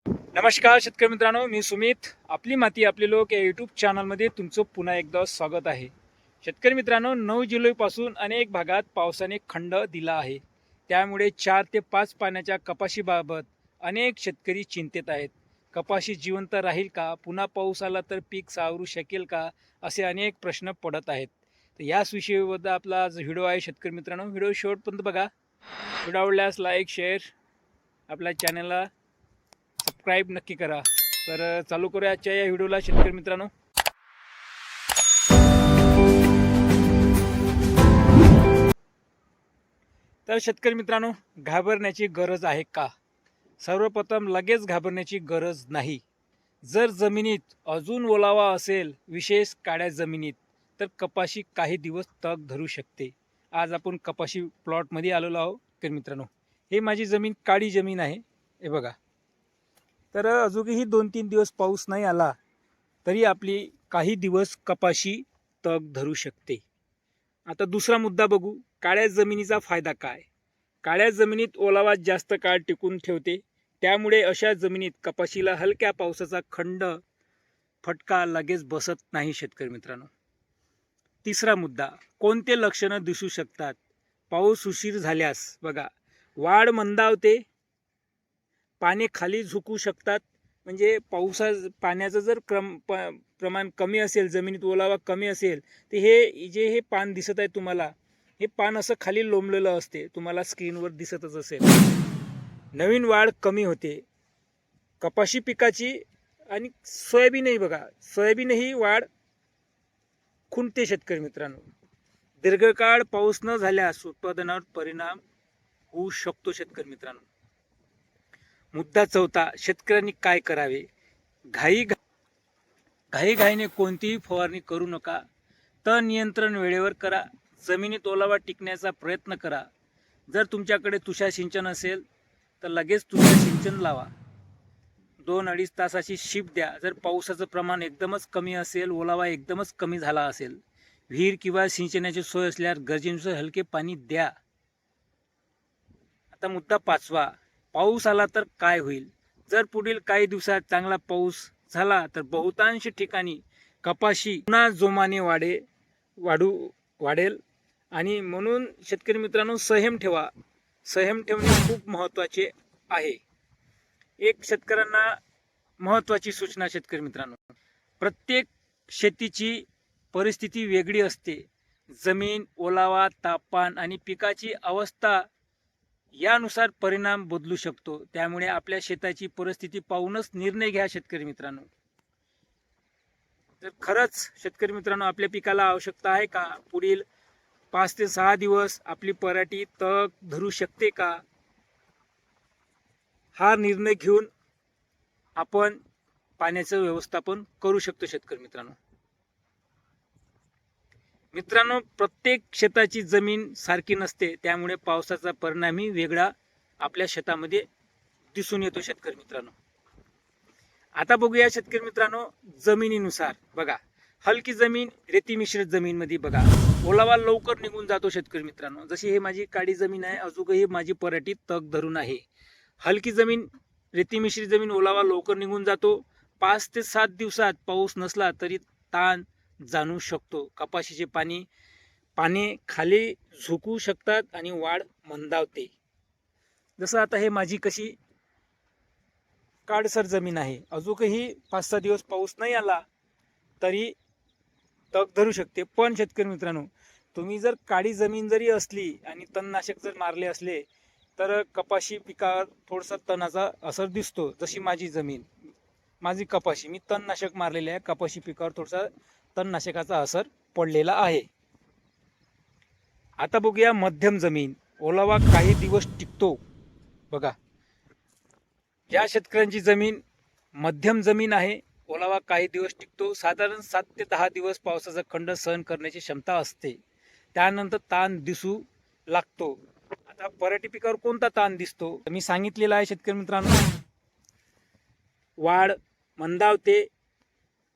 नमस्कार शेतकरी मित्रांनो, मी सुमित. आपली माती आपले लोक या यूट्यूब चॅनलमध्ये तुमचं पुन्हा एकदा स्वागत आहे. शेतकरी मित्रांनो, 9 जुलैपासून अनेक भागात पावसाने खंड दिला आहे. त्यामुळे 4 ते 5 पाण्याच्या कपाशीबाबत अनेक शेतकरी चिंतेत आहेत. कपाशी जिवंत राहील का? पुन्हा पाऊस आला तर पीक सावरू शकेल का? असे अनेक प्रश्न पडत आहेत. तर याच विषयावर आपला आज व्हिडिओ आहे. शेतकरी मित्रांनो, व्हिडिओ शेवटपर्यंत बघा. व्हिडिओ आवडल्यास लाईक, शेअर, आपल्या चॅनलला सबस्क्राईब नक्की करा. तर चालू करूया आजच्या या व्हिडिओला शेतकरी मित्रांनो. तर शेतकरी मित्रांनो, घाबरण्याची गरज आहे का? सर्वप्रथम लगेच घाबरण्याची गरज नाही. जर जमिनीत अजून ओलावा असेल, विशेष काळ्या जमिनीत, तर कपाशी काही दिवस तग धरू शकते. आज आपण कपाशी प्लॉटमध्ये आलेलो आहोत. शेतकरी मित्रांनो, हे माझी जमीन काळी जमीन आहे. हे बघा. तर अजूनही 2-3 दिवस पाऊस नाही आला तरी आपली काही दिवस कपाशी तग धरू शकते. आता दुसरा मुद्दा बघू. काळ्या जमिनीचा फायदा काय? काळ्या जमिनीत ओलावा जास्त काळ टिकून ठेवते. त्यामुळे अशा जमिनीत कपाशीला हलक्या पावसाचा फटका लगेच बसत नाही. शेतकरी मित्रांनो, तिसरा मुद्दा, कोणते लक्षणं दिसू शकतात? पाऊस उशीर झाल्यास बघा, वाढ मंदावते, पाने खाली झुकू शकतात. म्हणजे पाण्याचं जर प्रमाण कमी असेल, जमिनीत ओलावा कमी असेल, तर हे पान दिसत आहे तुम्हाला, हे पान असं खाली लोंबलेलं असते, तुम्हाला स्क्रीनवर दिसतच असेल. नवीन वाढ कमी होते कपाशी पिकाची. आणि सोयाबीनही बघा, सोयाबीनही वाढ खुंटते. शेतकरी मित्रांनो, दीर्घकाळ पाऊस न झाल्यास उत्पादनावर परिणाम होऊ शकतो. शेतकरी मित्रांनो, मुद्दा चौथा, शेतकऱ्यांनी काय करावे? घाईने कोणतीही फवारणी करू नका. तण नियंत्रण वेळेवर करा. जमिनीत ओलावा टिकण्याचा प्रयत्न करा. जर तुमच्याकडे तुषार सिंचन असेल तर लगेच तुषार सिंचन लावा. 2-2.5 तासाची शिफ्ट द्या. जर पावसाचं प्रमाण एकदमच कमी असेल, ओलावा एकदमच कमी झाला असेल, विहीर किंवा सिंचनाची सोय असल्यास गरजेनुसार हलके पाणी द्या. आता मुद्दा पाचवा, पाऊस आला तर काय होईल? जर पुढील काही दिवसात चांगला पाऊस झाला तर बहुतांश ठिकाणी कपाशी पुन्हा जोमाने वाढेल. आणि म्हणून शेतकरी मित्रांनो, संयम ठेवा. संयम ठेवणे खूप महत्त्वाचे आहे. एक शेतकऱ्यांना महत्त्वाची सूचना, शेतकरी मित्रांनो, प्रत्येक शेतीची परिस्थिती वेगळी असते. जमीन, ओलावा, तापमान आणि पिकाची अवस्था यानुसार परिणाम बदलू शकतो. त्यामुळे आपल्या शेताची परिस्थिती पाहूनच निर्णय घ्या. शेतकरी मित्रांनो, तर खरंच शेतकरी मित्रांनो, आपल्या पिकाला आवश्यकता आहे का? पुढील 5 ते 6 दिवस आपली पराठी तग धरू शकते का? हा निर्णय घेऊन आपण पाण्याचं व्यवस्थापन करू शकतो. शेतकरी मित्रांनो, प्रत्येक शेताची जमीन सारखी नसते. त्यामुळे पावसाचा परिणामही वेगळा आपल्या शेतामध्ये दिसून येतो. शेतकरी मित्रांनो, आता बघूया शेतकरी मित्रांनो, जमिनीनुसार बघा. हलकी जमीन, रेती मिश्रित जमीन मध्ये बघा, ओलावा लवकर निघून जातो. शेतकरी मित्रांनो, जशी हे माझी काळी जमीन आहे, अजूनही माझी पराठी तग धरून आहे. हलकी जमीन, रेती मिश्रित जमीन, ओलावा लवकर निघून जातो. 5 ते 7 दिवसात पाऊस नसला तरी ताण जाणू शकतो. कपाशीचे पाने खाली झुकू शकतात आणि वाढ मंदावते. जसं आता हे माझी कशी काळसर जमीन आहे, अजूनही 5-6 दिवस पाऊस नाही आला तरी तग धरू शकते. पण शेतकरी मित्रांनो, तुम्ही जर काळी जमीन जरी असली आणि तणनाशक जर मारले असले तर कपाशी पिकावर थोडासा तणाचा असर दिसतो. जशी माझी कपाशी, मी तणनाशक मारलेले आहे, कपाशी पिकावर थोडासा तणनाशकाचा असर पडलेला आहे. आता बघूया मध्यम जमीन, ओलावा काही दिवस टिकतो. बघा, ज्या शेतकऱ्यांची जमीन मध्यम जमीन आहे, ओलावा काही दिवस टिकतो. साधारण 7 ते 10 दिवस पावसाचा खंड सहन करण्याची क्षमता असते. त्यानंतर ताण दिसू लागतो. आता पराठी पिकावर कोणता ताण दिसतो? मी सांगितलेला आहे शेतकरी मित्रांनो. वाढ मंदावते,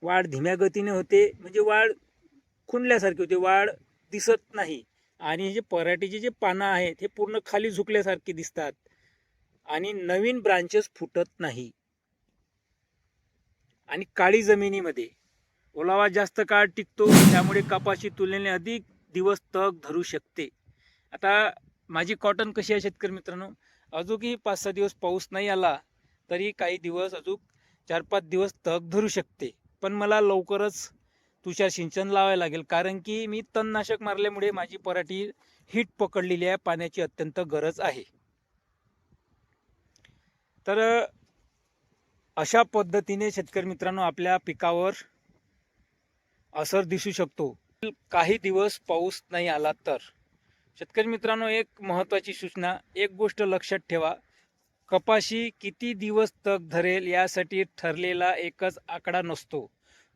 वाढ धीम्या गतीने होते, म्हणजे वाढ खुंडल्यासारखी होते, वाढ दिसत नाही. आणि जे पराठीचे जे पानं आहेत हे पूर्ण खाली झुकल्यासारखे दिसतात आणि नवीन ब्रांचेस फुटत नाही. आणि काळी जमिनीमध्ये ओलावा जास्त काळ टिकतो, त्यामुळे कपाशी तुलनेने अधिक दिवस तग धरू शकते. आता माझी कॉटन कशी आहे शेतकरी मित्रांनो, अजूनही 5-6 दिवस पाऊस नाही आला तरी काही दिवस अजून 4-5 दिवस तग धरू शकते. पण मला लवकरच तुषार सिंचन लावायला लागेल, कारण की मी तणनाशक मारल्यामुळे माझी पराठी हीट पकडलेली आहे, पाण्याची अत्यंत गरज आहे. तर अशा पद्धतीने शेतकरी मित्रांनो आपल्या पिकावर असर दिसू शकतो. काही दिवस पाऊस नाही आला तर. शेतकरी मित्रांनो, एक महत्त्वाची सूचना, एक गोष्ट लक्षात ठेवा, कपाशी किती दिवस तग धरेल यासाठी ठरलेला एकच आकडा नसतो.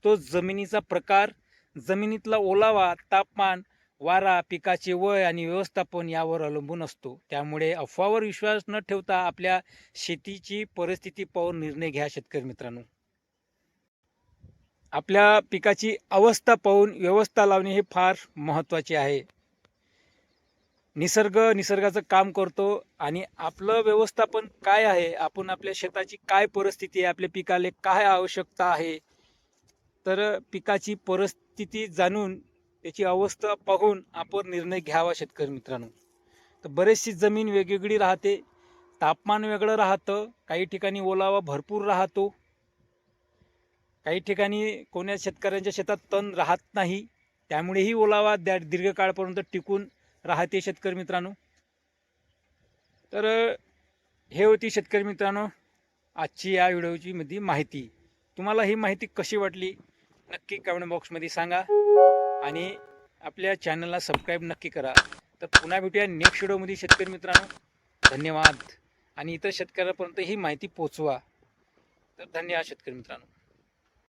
तो जमिनीचा प्रकार, जमिनीतला ओलावा, तापमान, वारा, पिकाचे वय आणि व्यवस्थापन यावर अवलंबून असतो. त्यामुळे अफवावर विश्वास न ठेवता आपल्या शेतीची परिस्थिती पाहून निर्णय घ्या शेतकरी मित्रांनो. आपल्या पिकाची अवस्था पाहून व्यवस्था लावणे हे फार महत्त्वाचे आहे. निसर्गाचं काम करतो आणि आपलं व्यवस्थापन काय आहे, आपण आपल्या शेताची काय परिस्थिती आहे, आपल्या पिकाला काय आवश्यकता आहे, तर पिकाची परिस्थिती जाणून त्याची अवस्था पाहून आपण निर्णय घ्यावा शेतकरी मित्रांनो. तर बरेचशी जमीन वेगवेगळी राहते, तापमान वेगळं राहतं, काही ठिकाणी ओलावा भरपूर राहतो, काही ठिकाणी कोण्या शेतकऱ्यांच्या शेतात तण राहत नाही, त्यामुळेही ओलावा दीर्घकाळपर्यंत टिकून राहते शेतकरी मित्रांनो. तर हे होती शेतकरी मित्रांनो आजची या व्हिडिओची मध्ये माहिती. तुम्हाला ही माहिती कशी वाटली नक्की कमेंट बॉक्समध्ये सांगा आणि आपल्या चॅनलला सबस्क्राईब नक्की करा. तर पुन्हा भेटूया नेक्स्ट व्हिडिओमध्ये शेतकरी मित्रांनो. धन्यवाद. आणि इतर शेतकऱ्यांपर्यंत ही माहिती पोचवा. तर धन्यवाद शेतकरी मित्रांनो.